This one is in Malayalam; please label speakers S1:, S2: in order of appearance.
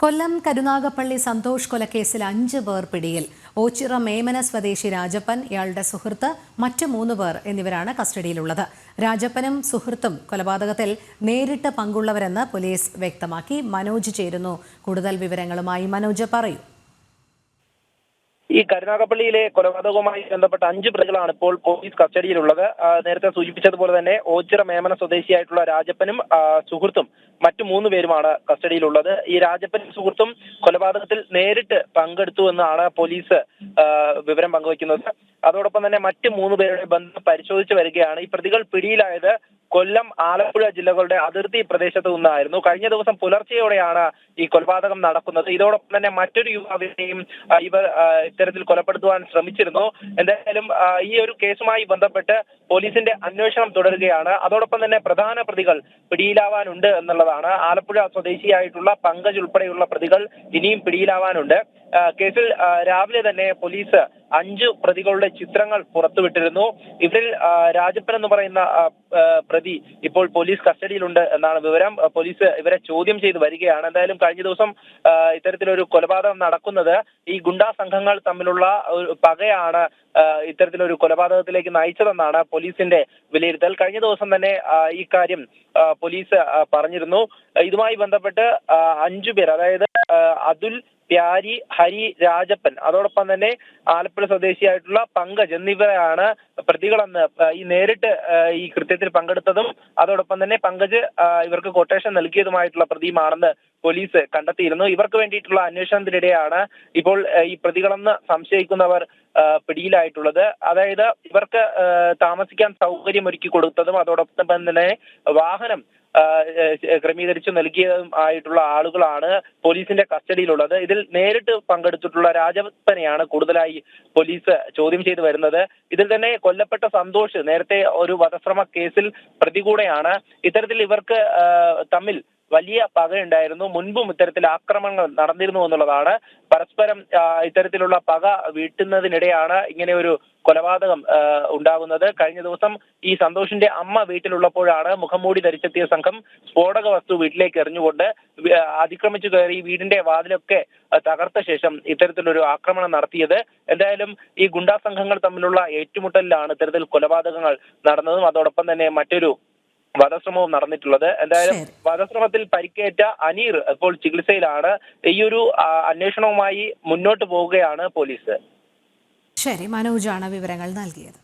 S1: കൊല്ലം കരുനാഗപ്പള്ളി സന്തോഷ് കൊലക്കേസിൽ 5 പേർ പിടിയിൽ. ഓച്ചിറ മേമന സ്വദേശി രാജപ്പൻ, ഇയാളുടെ സുഹൃത്ത്, മറ്റ് 3 പേർ എന്നിവരാണ് കസ്റ്റഡിയിലുള്ളത്. രാജപ്പനും സുഹൃത്തും കൊലപാതകത്തിൽ നേരിട്ട് പങ്കുള്ളവരെന്ന് പോലീസ് വ്യക്തമാക്കി. മനോജ് ചേരുന്നു കൂടുതൽ വിവരങ്ങളുമായി. മനോജ്, പറയൂ.
S2: ഈ കരുനാഗപ്പള്ളിയിലെ കൊലപാതകവുമായി ബന്ധപ്പെട്ട 5 പ്രതികളാണ് ഇപ്പോൾ പോലീസ് കസ്റ്റഡിയിലുള്ളത്. നേരത്തെ സൂചിപ്പിച്ചതുപോലെ തന്നെ ഓച്ചിറ മേമന സ്വദേശിയായിട്ടുള്ള രാജപ്പനും സുഹൃത്തും മറ്റു 3 പേരുമാണ് കസ്റ്റഡിയിലുള്ളത്. ഈ രാജപ്പനും സുഹൃത്തും കൊലപാതകത്തിൽ നേരിട്ട് പങ്കെടുത്തു എന്നാണ് പോലീസ് വിവരം പങ്കുവയ്ക്കുന്നത്. അതോടൊപ്പം തന്നെ മറ്റ് 3 പേരുടെ ബന്ധം പരിശോധിച്ചു വരികയാണ്. ഈ പ്രതികൾ പിടിയിലായത് കൊല്ലം, ആലപ്പുഴ ജില്ലകളുടെ അതിർത്തി പ്രദേശത്ത് നിന്നായിരുന്നു. കഴിഞ്ഞ ദിവസം പുലർച്ചെയോടെയാണ് ഈ കൊലപാതകം നടക്കുന്നത്. ഇതോടൊപ്പം തന്നെ മറ്റൊരു യുവാവിനെയും ഇവർ ഇത്തരത്തിൽ കൊലപ്പെടുത്തുവാൻ ശ്രമിച്ചിരുന്നു. എന്തായാലും ഈ ഒരു കേസുമായി ബന്ധപ്പെട്ട് പോലീസിന്റെ അന്വേഷണം തുടരുകയാണ്. അതോടൊപ്പം തന്നെ പ്രധാന പ്രതികൾ പിടിയിലാവാനുണ്ട് എന്നുള്ളതാണ്. ആലപ്പുഴ സ്വദേശിയായിട്ടുള്ള പങ്കജ് ഉൾപ്പെടെയുള്ള പ്രതികൾ ഇനിയും പിടിയിലാവാനുണ്ട്. കേസിൽ രാവിലെ തന്നെ പോലീസ് 5 പ്രതികളുടെ ചിത്രങ്ങൾ പുറത്തുവിട്ടിരുന്നു. ഇവരിൽ രാജപ്പൻ എന്ന് പറയുന്ന പ്രതി ഇപ്പോൾ പോലീസ് കസ്റ്റഡിയിലുണ്ട് എന്നാണ് വിവരം. പോലീസ് ഇവരെ ചോദ്യം ചെയ്ത് വരികയാണ്. എന്തായാലും കഴിഞ്ഞ ദിവസം ഇത്തരത്തിലൊരു കൊലപാതകം നടക്കുന്നത് ഈ ഗുണ്ടാ സംഘങ്ങൾ തമ്മിലുള്ള ഒരു പകയാണ് ഇത്തരത്തിലൊരു കൊലപാതകത്തിലേക്ക് നയിച്ചതെന്നാണ് പോലീസിന്റെ വിലയിരുത്തൽ. കഴിഞ്ഞ ദിവസം തന്നെ ഈ കാര്യം പോലീസ് പറഞ്ഞിരുന്നു. ഇതുമായി ബന്ധപ്പെട്ട് 5 പേർ, അതായത് അതുൽ, പ്യാരി, ഹരി, രാജപ്പൻ, അതോടൊപ്പം തന്നെ ആലപ്പുഴ സ്വദേശിയായിട്ടുള്ള പങ്കജ് എന്നിവരാണ് പ്രതികളെന്ന് ഈ നേരിട്ട് ഈ കൃത്യത്തിൽ പങ്കെടുത്തതും അതോടൊപ്പം തന്നെ പങ്കജ് ഇവർക്ക് കൊട്ടേഷൻ നൽകിയതുമായിട്ടുള്ള പ്രതിയുമാണെന്ന് പോലീസ് കണ്ടെത്തിയിരുന്നു. ഇവർക്ക് വേണ്ടിയിട്ടുള്ള അന്വേഷണത്തിനിടെയാണ് ഇപ്പോൾ ഈ പ്രതികളെന്ന് സംശയിക്കുന്നവർ പിടിയിലായിട്ടുള്ളത്. അതായത് ഇവർക്ക് താമസിക്കാൻ സൗകര്യമൊരുക്കി കൊടുത്തതും അതോടൊപ്പം തന്നെ വാഹനം ക്രമീകരിച്ചു നൽകിയതും ആയിട്ടുള്ള ആളുകളാണ് പോലീസിന്റെ കസ്റ്റഡിയിലുള്ളത്. ഇതിൽ നേരിട്ട് പങ്കെടുത്തിട്ടുള്ള രാജപ്പനെയാണ് കൂടുതലായി പോലീസ് ചോദ്യം ചെയ്തു വരുന്നത്. ഇതിൽ തന്നെ കൊല്ലപ്പെട്ട സന്തോഷ് നേരത്തെ ഒരു വധശ്രമ കേസിൽ പ്രതി കൂടെയാണ്. ഇത്തരത്തിൽ ഇവർക്ക് തമ്മിൽ വലിയ പകയുണ്ടായിരുന്നു. മുൻപും ഇത്തരത്തിൽ ആക്രമണങ്ങൾ നടന്നിരുന്നു എന്നുള്ളതാണ്. പരസ്പരം ഇത്തരത്തിലുള്ള പക വീട്ടുന്നതിനിടെയാണ് ഇങ്ങനെ ഒരു കൊലപാതകം ഉണ്ടാകുന്നത്. കഴിഞ്ഞ ദിവസം ഈ സന്തോഷിന്റെ അമ്മ വീട്ടിലുള്ളപ്പോഴാണ് മുഖംമൂടി ധരിച്ചെത്തിയ സംഘം സ്ഫോടക വസ്തു വീട്ടിലേക്ക് എറിഞ്ഞുകൊണ്ട് അതിക്രമിച്ചു കയറി വീടിന്റെ വാതിലൊക്കെ തകർത്ത ശേഷം ഇത്തരത്തിലൊരു ആക്രമണം നടത്തിയത്. എന്തായാലും ഈ ഗുണ്ടാ സംഘങ്ങൾ തമ്മിലുള്ള ഏറ്റുമുട്ടലിലാണ് ഇത്തരത്തിൽ കൊലപാതകങ്ങൾ നടന്നതും അതോടൊപ്പം തന്നെ മറ്റൊരു വധശ്രമവും നടന്നിട്ടുള്ളത്. എന്തായാലും വധശ്രമത്തിൽ പരിക്കേറ്റ അനീർ ഇപ്പോൾ ചികിത്സയിലാണ്. ഈ ഒരു അന്വേഷണവുമായി മുന്നോട്ട് പോവുകയാണ് പോലീസ്.
S1: ശരി, മനോജാണ് വിവരങ്ങൾ നൽകിയത്.